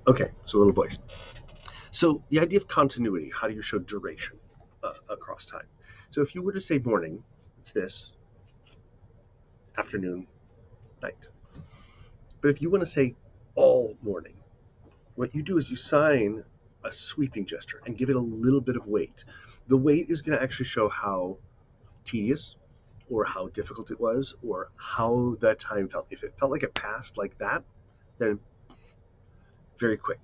Okay, so little boys. So the idea of continuity, how do you show duration across time? So if you were to say morning, it's this, afternoon, night. But if you want to say all morning, what you do is you sign a sweeping gesture and give it a little bit of weight. The weight is going to actually show how tedious or how difficult it was or how that time felt. If it felt like it passed like that, then very quick.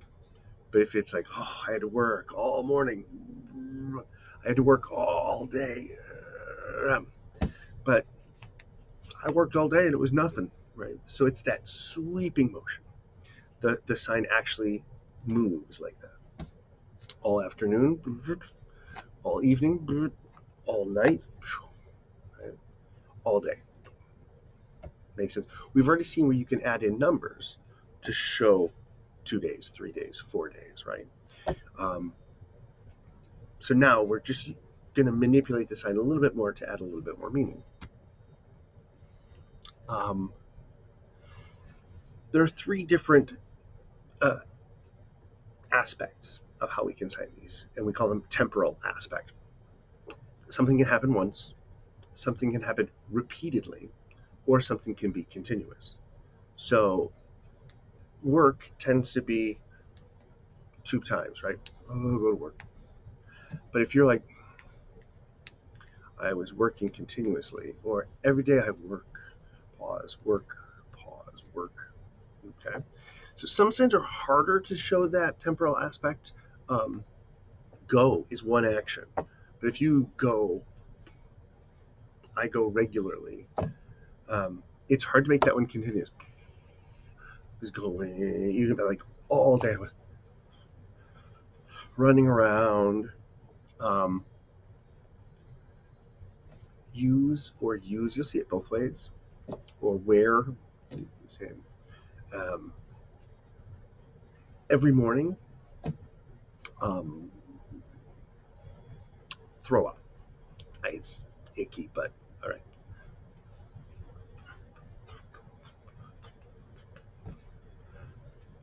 But if it's like, oh, I had to work all morning, I had to work all day, but I worked all day and it was nothing, right? So it's that sweeping motion. The sign actually moves like that. All afternoon, all evening, all night, all day. Makes sense. We've already seen where you can add in numbers to show 2 days, 3 days, 4 days, right? So now we're just going to manipulate the sign a little bit more to add a little bit more meaning. There are 3 different aspects of how we can sign these, and we call them temporal aspect. Something can happen once, something can happen repeatedly, or something can be continuous. So work tends to be 2 times, right? Oh, go to work. But if you're like, I was working continuously, or every day I work, pause, work, pause, work. Okay. So some signs are harder to show that temporal aspect. Go is one action. But if you go, I go regularly, it's hard to make that one continuous. Just going, you can be like all day running around. Use or use, you'll see it both ways. Or wear, same. Every morning, um, throw up. It's icky, but all right.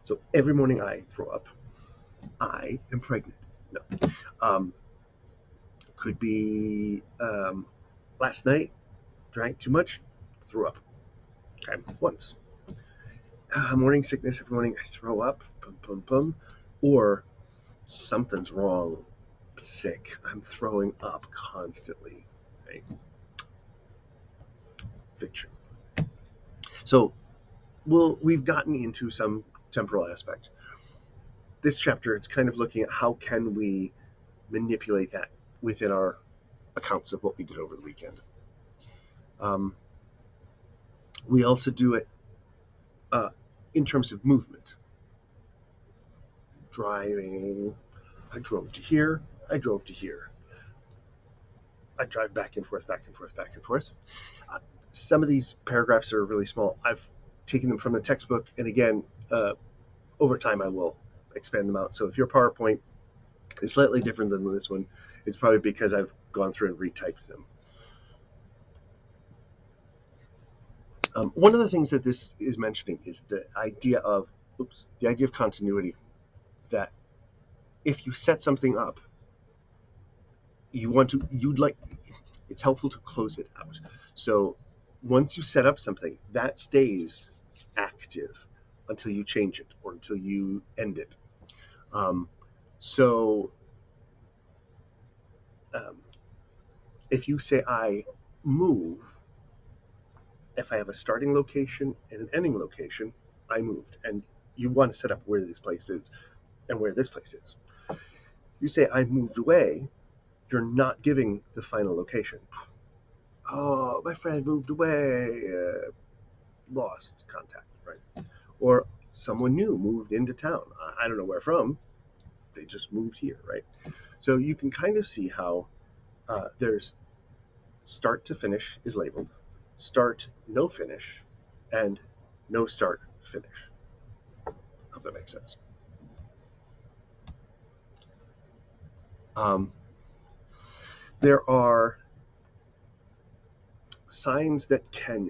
So every morning I throw up. I am pregnant. No. Could be last night, drank too much, threw up. Okay, once. Morning sickness, every morning I throw up, pum, pum, pum. Or something's wrong, sick, I'm throwing up constantly. Right? Fiction. So we've gotten into some temporal aspect. This chapter, it's kind of looking at how can we manipulate that within our accounts of what we did over the weekend. We also do it in terms of movement. Driving, I drove to here, I drove to here. I drive back and forth, back and forth, back and forth. Some of these paragraphs are really small. I've taken them from the textbook, and again, over time I will expand them out. So if your PowerPoint is slightly different than this one, it's probably because I've gone through and retyped them. One of the things that this is mentioning is the idea of continuity. That if you set something up, it's helpful to close it out. So once you set up something, that stays active until you change it or until you end it. If you say I move, if I have a starting location and an ending location, I moved. And you want to set up where this place is and where this place is. You say I moved away, you're not giving the final location. Oh, my friend moved away, lost contact, right? Or someone new moved into town. I don't know where from. They just moved here, right? So you can kind of see how there's start to finish is labeled, start, no finish, and no start, finish. Hope that makes sense. There are signs that can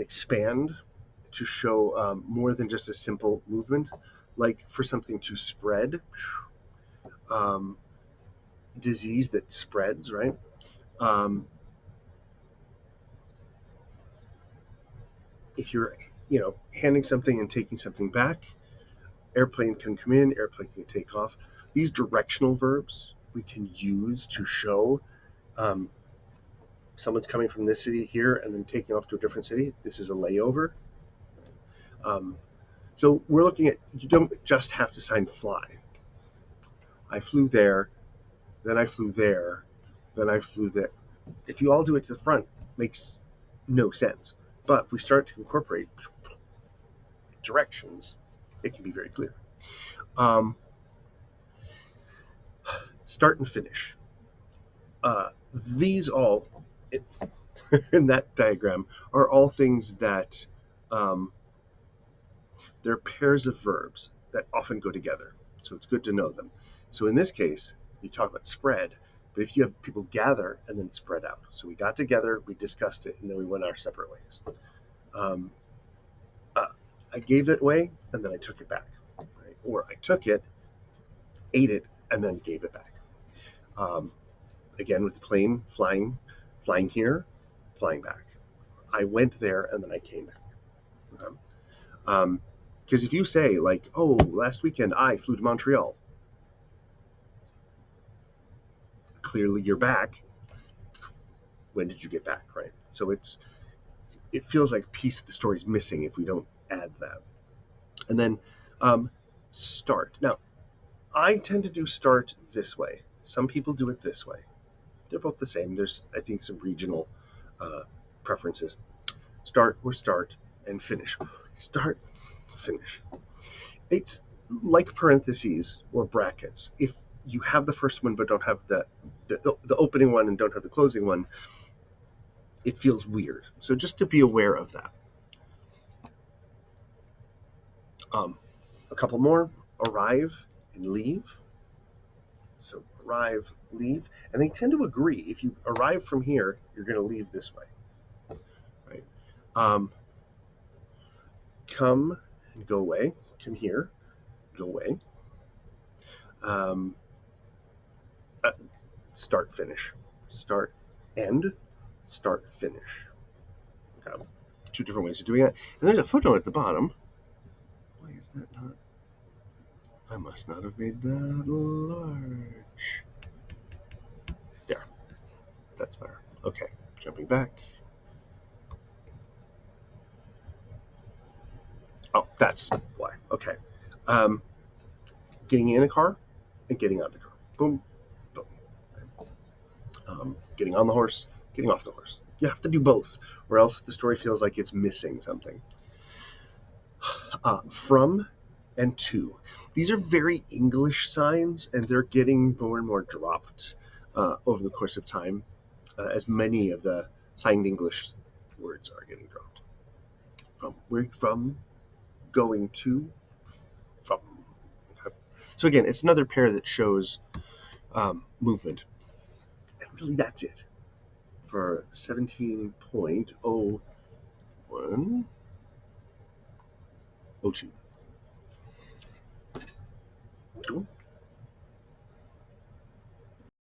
expand to show more than just a simple movement. like for something to spread, disease that spreads, right? If you're, handing something and taking something back, airplane can come in, airplane can take off. These directional verbs we can use to show someone's coming from this city here and then taking off to a different city. This is a layover. So we're looking at, you don't just have to sign fly. I flew there, then I flew there, then I flew there. If you all do it to the front, it makes no sense. But if we start to incorporate directions, it can be very clear. Start and finish. These all, in that diagram, are all things that they're pairs of verbs that often go together. So it's good to know them. So in this case, you talk about spread, but if you have people gather and then spread out. So we got together, we discussed it, and then we went our separate ways. I gave it away, and then I took it back. Right? Or I took it, ate it, and then gave it back. Again, with the plane flying here, flying back. I went there, and then I came back. Because if you say, like, oh, last weekend I flew to Montreal, clearly you're back. When did you get back, right? So it feels like a piece of the story is missing if we don't add that. And then start. Now, I tend to do start this way. Some people do it this way. They're both the same. There's, I think, some regional preferences. Start or start and finish. Start, finish. It's like parentheses or brackets. If you have the first one but don't have the opening one and don't have the closing one, it feels weird. So just to be aware of that. A couple more. Arrive and leave. So arrive, leave. And they tend to agree. If you arrive from here, you're going to leave this way. Right? Come and go away. Come here, go away. Start, finish. Start, end. Start, finish. Okay. Two different ways of doing that. And there's a footnote at the bottom. Why is that not? I must not have made that large. There. That's better. Okay. Jumping back. Oh, that's why. Okay. Getting in a car and getting out of the car. Boom, boom. Getting on the horse, getting off the horse. You have to do both, or else the story feels like it's missing something. From and to. These are very English signs, and they're getting more and more dropped over the course of time, as many of the signed English words are getting dropped. From, going to, from. Okay. So again, it's another pair that shows movement. And really, that's it for 17.0102. Cool.